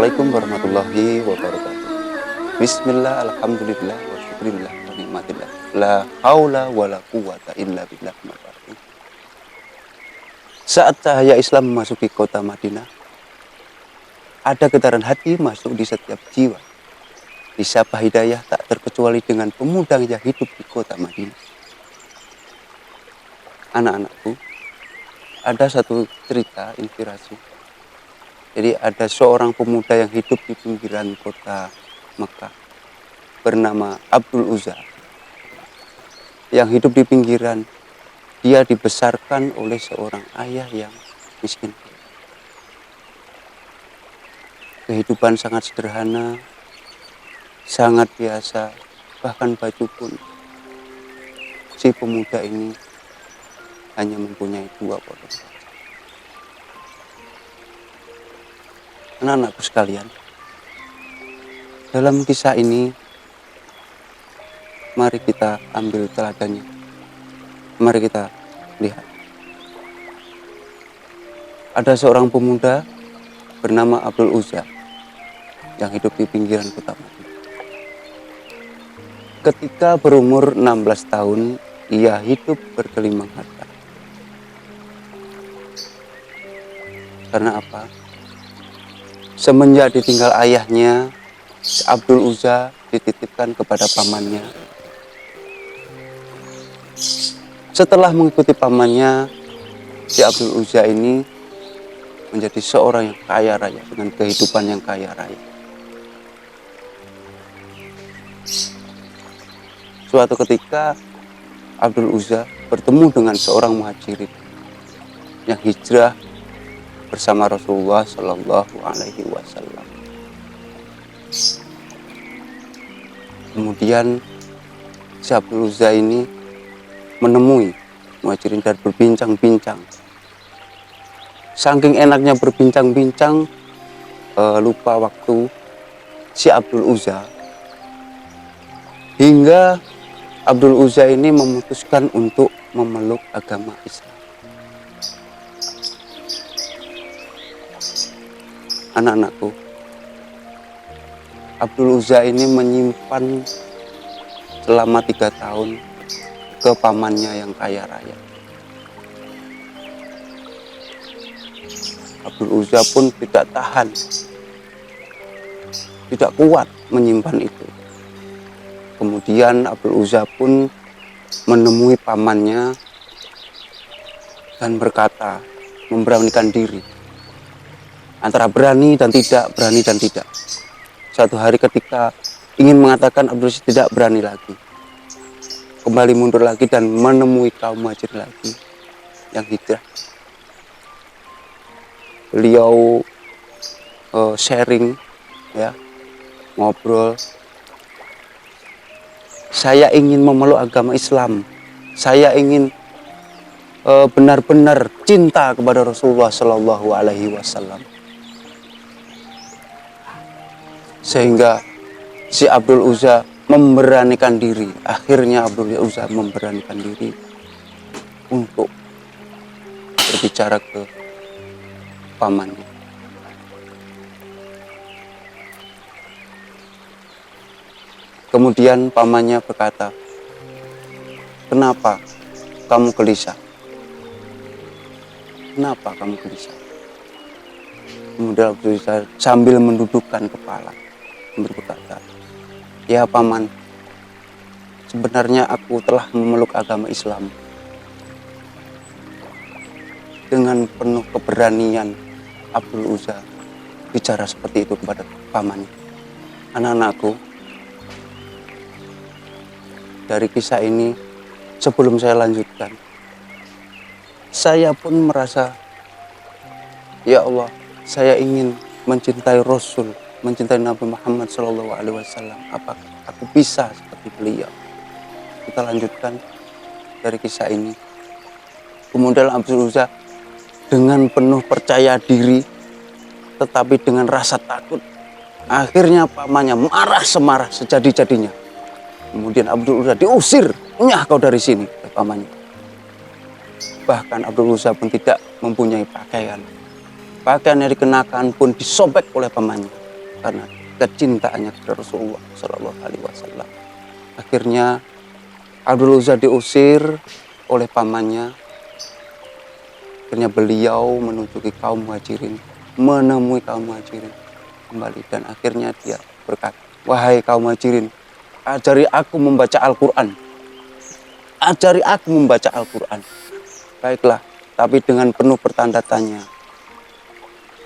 Assalamualaikum warahmatullahi wabarakatuh. Bismillah, alhamdulillah, wa syukurillah, wa nikmatillah. La haula wa la quwata illa billah. Saat cahaya Islam memasuki kota Madinah, ada getaran hati masuk di setiap jiwa. Disapa hidayah tak terkecuali dengan pemuda yang hidup di kota Madinah. Anak-anakku, ada satu cerita inspirasi. Jadi ada seorang pemuda yang hidup di pinggiran kota Mekah bernama Abdul Uzza. Yang hidup di pinggiran, dia dibesarkan oleh seorang ayah yang miskin. Kehidupan sangat sederhana, sangat biasa, bahkan baju pun si pemuda ini hanya mempunyai 2 potong. Anak-anakku sekalian, dalam kisah ini mari kita ambil teladannya. Mari kita lihat. Ada seorang pemuda bernama Abdul Uzza yang hidup di pinggiran kota Madinah. Ketika berumur 16 tahun, ia hidup bergelimang harta. Karena apa? Semenjak ditinggal ayahnya, Abdul Uzza dititipkan kepada pamannya. Setelah mengikuti pamannya, si Abdul Uzza ini menjadi seorang yang kaya raya dengan kehidupan yang kaya raya. Suatu ketika Abdul Uzza bertemu dengan seorang muhajirin yang hijrah bersama Rasulullah Shallallahu Alaihi Wasallam. Kemudian si Abdul Uzza ini menemui muhajirin dan berbincang-bincang. Saking enaknya berbincang-bincang, lupa waktu si Abdul Uzza, hingga Abdul Uzza ini memutuskan untuk memeluk agama Islam. Anak-anakku, Abdul Uzza ini menyimpan selama 3 tahun ke pamannya yang kaya raya. Abdul Uzza pun tidak tahan, tidak kuat menyimpan itu. Kemudian Abdul Uzza pun menemui pamannya dan berkata, memberanikan diri. Antara berani dan tidak, berani dan tidak. Suatu hari ketika ingin mengatakan, Abdul Uzza tidak berani lagi. Kembali mundur lagi dan menemui kaum muhajirin lagi yang hijrah. Beliau sharing, ya, ngobrol. Saya ingin memeluk agama Islam. Saya ingin benar-benar cinta kepada Rasulullah Shallallahu Alaihi Wasallam. Sehingga si Abdul Uzza memberanikan diri. Akhirnya Abdul Uzza memberanikan diri untuk berbicara ke pamannya. Kemudian pamannya berkata, "Kenapa kamu gelisah? Kenapa kamu gelisah?" Kemudian Abdul Uzza sambil mendudukkan kepala berkata, "Ya paman, sebenarnya aku telah memeluk agama Islam." Dengan penuh keberanian Abdul Uzza bicara seperti itu kepada pamannya. Anak-anakku, dari kisah ini sebelum saya lanjutkan, saya pun merasa, ya Allah, saya ingin mencintai Rasul, mencintai Nabi Muhammad SAW. Apakah aku bisa seperti beliau? Kita lanjutkan dari kisah ini. Kemudian Abdul Uzza dengan penuh percaya diri, tetapi dengan rasa takut, akhirnya pamannya marah semarah sejadi-jadinya. Kemudian Abdul Uzza diusir, "Nyah kau dari sini," oleh pamannya. Bahkan Abdul Uzza pun tidak mempunyai pakaian. Pakaian yang dikenakan pun disobek oleh pamannya. karena kecintaannya kepada Rasulullah Shallallahu Alaihi Wasallam. Akhirnya Abdul Uzza diusir oleh pamannya. Akhirnya beliau menuju ke kaum Muhajirin, menemui kaum Muhajirin kembali, dan akhirnya dia berkata, wahai kaum Muhajirin, ajari aku membaca Al-Quran. Ajari aku membaca Al-Quran. Baiklah, tapi dengan penuh bertanda tanya.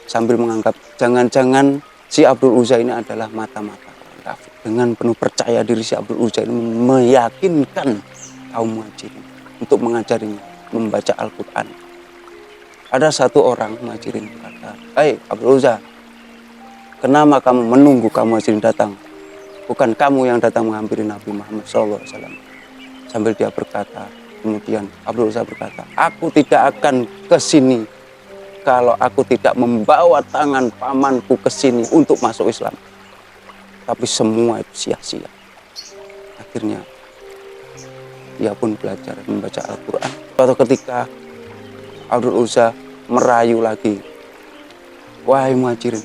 Sambil menganggap jangan-jangan si Abdul Uzza ini adalah mata-mata orang kafir. Dengan penuh percaya diri si Abdul Uzza ini meyakinkan kaum Muhajirin untuk mengajarinya membaca Al-Quran. Ada satu orang Muhajirin berkata, "Hai Abdul Uzza, kenapa kamu menunggu kaum Muhajirin datang? Bukan kamu yang datang menghampiri Nabi Muhammad SAW." Sambil dia berkata, kemudian Abdul Uzza berkata, "Aku tidak akan ke sini kalau aku tidak membawa tangan pamanku ke sini untuk masuk Islam." Tapi semua itu sia-sia. Akhirnya dia pun belajar membaca Al-Quran. Suatu ketika Abdul Uzza merayu lagi, wahai Muhajirin,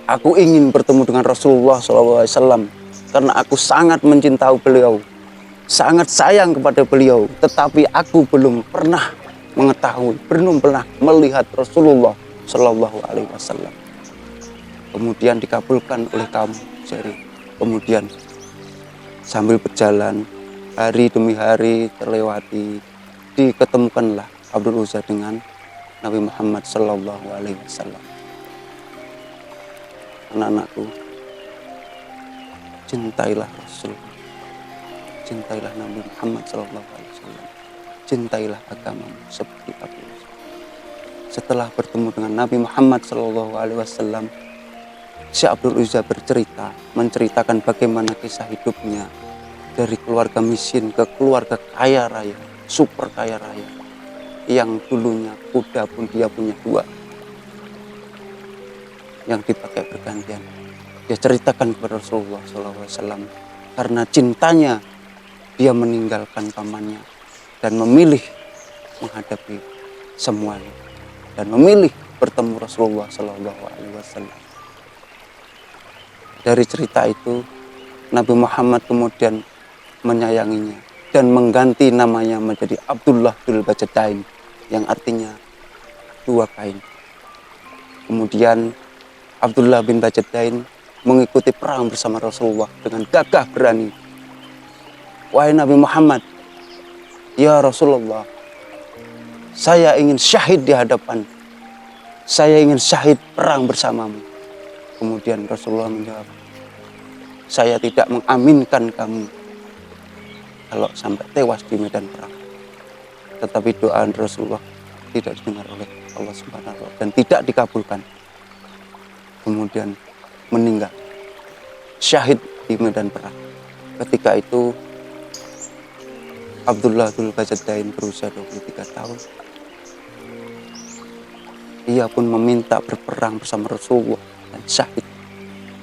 aku ingin bertemu dengan Rasulullah SAW karena aku sangat mencintai beliau, sangat sayang kepada beliau, tetapi aku belum pernah mengetahui, belum pernah melihat Rasulullah Shallallahu Alaihi Wasallam. Kemudian dikabulkan oleh kaum Muhajirin. Kemudian sambil berjalan hari demi hari terlewati, diketemukanlah Abdul Uzza dengan Nabi Muhammad Shallallahu Alaihi Wasallam. Anak-anakku, cintailah Rasul, cintailah Nabi Muhammad Shallallahu Alaihi Wasallam, cintailah agamamu seperti Abdul Uzza. Setelah bertemu dengan Nabi Muhammad Shallallahu Alaihi Wasallam, si Abdul Uzza menceritakan bagaimana kisah hidupnya dari keluarga miskin ke keluarga kaya raya, super kaya raya, yang dulunya kuda pun dia punya 2 yang dipakai bergantian. Dia ceritakan kepada Rasulullah SAW karena cintanya dia meninggalkan pamannya dan memilih menghadapi semuanya dan memilih bertemu Rasulullah SAW. Dari cerita itu Nabi Muhammad kemudian menyayanginya dan mengganti namanya menjadi Abdullah bin Bajadain, yang artinya 2 kain. Kemudian Abdullah bin Bajadain mengikuti perang bersama Rasulullah dengan gagah berani. Wahai Nabi Muhammad, ya Rasulullah, saya ingin syahid di hadapan. Saya ingin syahid perang bersamamu. Kemudian Rasulullah menjawab, saya tidak mengaminkan kamu kalau sampai tewas di medan perang. Tetapi doa Rasulullah tidak didengar oleh Allah Subhanahu wa Ta'ala dan tidak dikabulkan. Kemudian meninggal syahid di medan perang. Ketika itu Abdullah bin Bajadain berusia 23 tahun. Ia pun meminta berperang bersama Rasulullah dan syahid.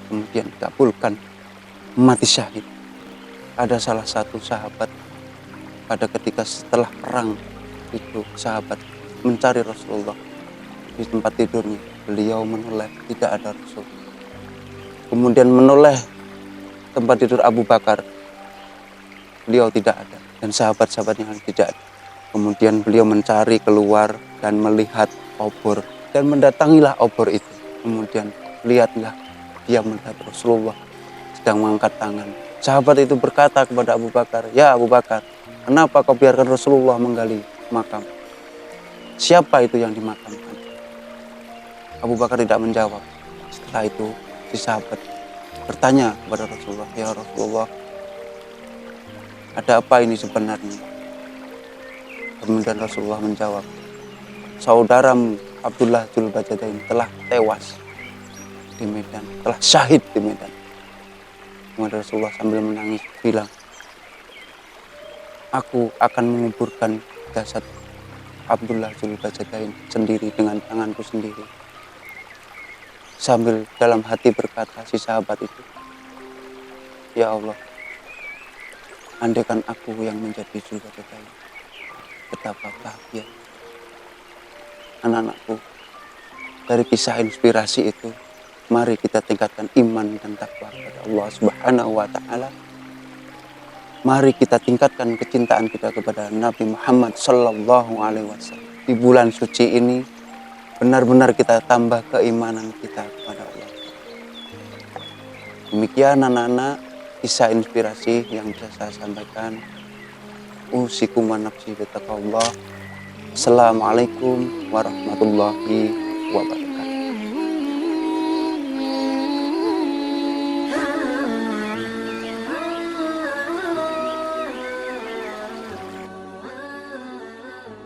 Kemudian dikabulkan, mati syahid. Ada salah satu sahabat pada ketika setelah perang itu, sahabat mencari Rasulullah di tempat tidurnya. Beliau menoleh, tidak ada Rasul. Kemudian menoleh tempat tidur Abu Bakar, beliau tidak ada, dan sahabat-sahabat yang tidak ada. Kemudian beliau mencari keluar dan melihat obor, dan mendatangilah obor itu. Kemudian lihatlah, dia melihat Rasulullah sedang mengangkat tangan. Sahabat itu berkata kepada Abu Bakar, ya Abu Bakar, kenapa kau biarkan Rasulullah menggali makam? Siapa itu yang dimakamkan? Abu Bakar tidak menjawab. Setelah itu si sahabat bertanya kepada Rasulullah, ya Rasulullah, ada apa ini sebenarnya? Kemudian Rasulullah menjawab, saudaramu Abdullah bin Bajadain telah tewas di medan, telah syahid di medan. Kemudian Rasulullah sambil menangis bilang, aku akan menguburkan jasad Abdullah bin Bajadain sendiri dengan tanganku sendiri. Sambil dalam hati berkata si sahabat itu, ya Allah, andaikan aku yang menjadi Dzul Bajadain, betapa bahagia. Anak-anakku, dari kisah inspirasi itu Mari kita tingkatkan iman dan takwa kepada Allah Subhanahu wa taala. Mari kita tingkatkan kecintaan kita kepada Nabi Muhammad sallallahu alaihi wasallam. Di bulan suci ini benar-benar kita tambah keimanan kita kepada Allah. Demikian anak-anak, kisah inspirasi yang bisa saya sampaikan. Usikum wa nafsi bitaqwallah. Assalamualaikum warahmatullahi wabarakatuh.